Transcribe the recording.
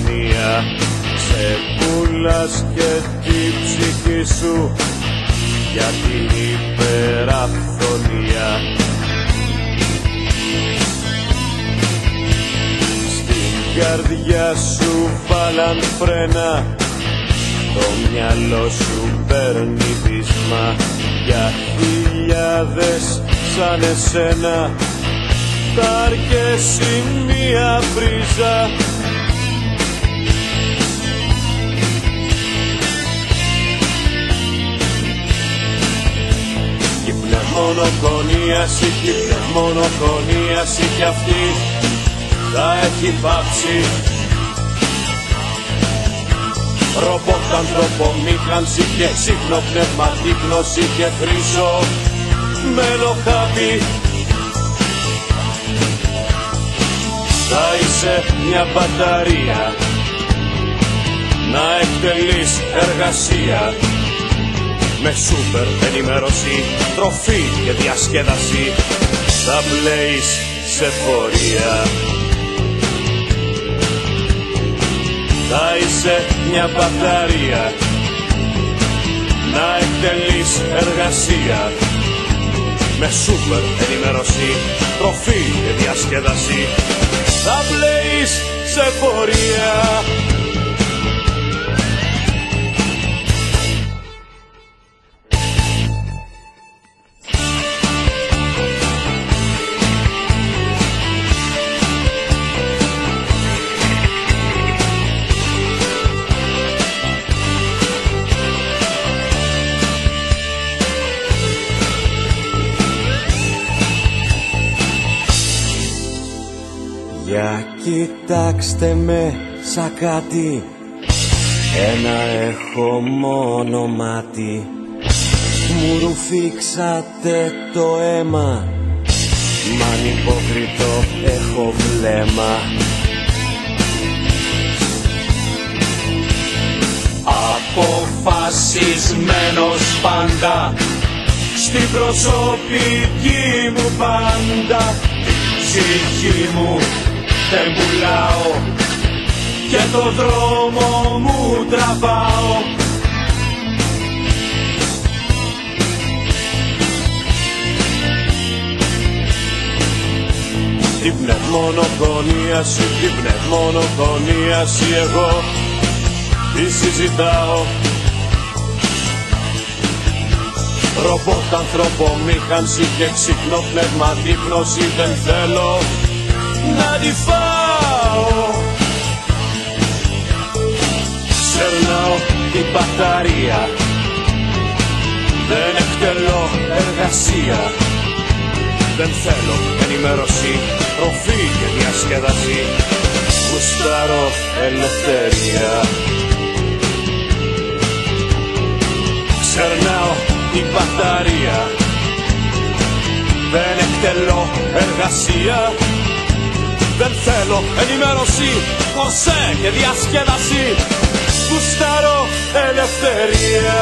κοινωνία. Ξεκούλας και την ψυχή σου για την υπεραφθονία. Στην καρδιά σου βάλαν φρένα, το μυαλό σου παίρνει βίσμα για χιλιάδες σαν εσένα. Θα αρκέσει μία βρίζα. Κι πνευμονοκονίαση, κι πνευμονοκονίαση κι αυτή θα έχει πάψει. Ρομπότ, ανθρωπομήχανση και ξύπνο-πνευματική γνώση και χρυσό μελοχάπη. Θα είσαι μια μπαταρία να εκτελείς εργασία με σούπερ ενημέρωση, τροφή και διασκέδαση. Θα πλέεις σε φορεία. Θα είσαι μια μπαταρία να εκτελείς εργασία με σούπερ ενημέρωση, τροφή και διασκέδαση. Θα πλέεις σε πορεία. Για κοιτάξτε με σαν κάτι, ένα έχω μόνο μάτι. Μου ρουφήξατε το αίμα, μ' ανυποκριτό έχω βλέμμα. Αποφασισμένος πάντα στην προσωπική μου πάντα. Ψυχή μου δεν πουλάω και το δρόμο μου τραβάω. Την πνευμονοκονίαση, την πνευμονοκονίαση εγώ τη συζητάω. Ρομπότ, ανθρωπομήχανση και ξυπνοπνευματική γνώση δεν θέλω να τη φάω. Ξερνάω την μπαταρία, δεν εκτελώ εργασία. Δεν θέλω ενημέρωση, τροφή και διασκέδαση. Γουστάρω ελευθερία. Ξερνάω την μπαταρία, δεν εκτελώ εργασία. Δεν θέλω ενημέρωση, κονσέ και διασκέδαση. Γουστάρω ελευθερία.